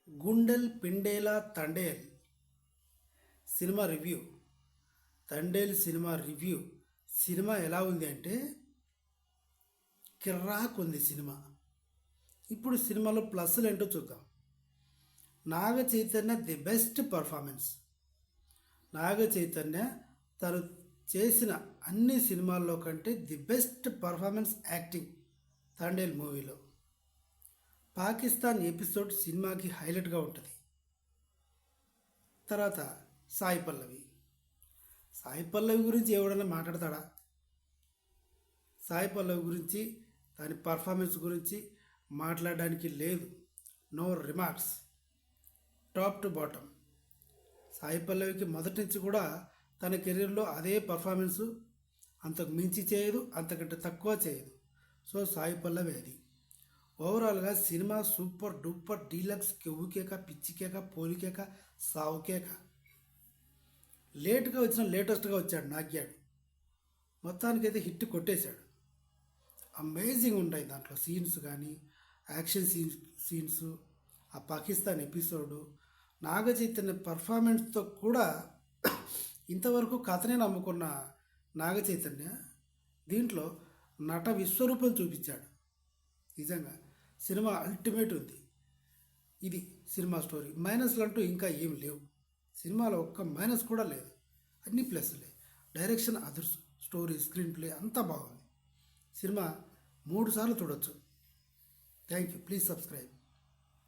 గుండెల్ పిండేలా Thandel cinema review. Thandel cinema review. Cinema ఎలా ఉంది అంటే కిర్రాక్ ఉంది సినిమా. ఇప్పుడు సినిమాలో ప్లస్లు ఏంటో చూద్దాం. Naga Chaitanya the best performance. Naga Chaitanya తను చేసిన అన్ని సినిమాల్లో కంటే the best performance acting Thandel మూవీలో. పాకిస్తాన్ ఎపిసోడ్ సినిమాకి హైలైట్గా ఉంటుంది. తర్వాత సాయి పల్లవి. సాయి పల్లవి గురించి ఎవడన్నా మాట్లాడతాడా? సాయి పల్లవి గురించి, దాని పర్ఫార్మెన్స్ గురించి మాట్లాడడానికి లేదు. No remarks. Top to bottom. Sai పల్లవికి మొదటి నుంచి కూడా తన కెరీర్లో అదే పర్ఫార్మెన్సు, అంతకు మించి చేయదు, అంతకంటే తక్కువ చేయదు. సో సాయి పల్లవి అది. ఓవరాల్గా సినిమా సూపర్ డూపర్ డీలక్స్, కెవ్వుకేక, పిచ్చికేక, పోలికేక, సావుకేక. లేట్గా వచ్చిన లేటెస్ట్గా వచ్చాడు నాగ్యాడు. మొత్తానికైతే హిట్ కొట్టేశాడు. అమేజింగ్ ఉంటాయి దాంట్లో సీన్స్ కానీ, యాక్షన్ సీన్స్, ఆ పాకిస్తాన్ ఎపిసోడు, నాగ చైతన్య పర్ఫార్మెన్స్తో కూడా ఇంతవరకు కథనే నమ్ముకున్న నాగ చైతన్య దీంట్లో నట విశ్వరూపం చూపించాడు. నిజంగా సినిమా అల్టిమేట్ ఉంది. ఇది సినిమా స్టోరీ. మైనస్లు అంటూ ఇంకా ఏం లేవు. సినిమాలో ఒక్క మైనస్ కూడా లేదు, అన్ని ప్లస్లే. Direction others, story, screenplay అంతా బాగుంది. సినిమా 3 సార్లు చూడొచ్చు. Thank you. Please subscribe.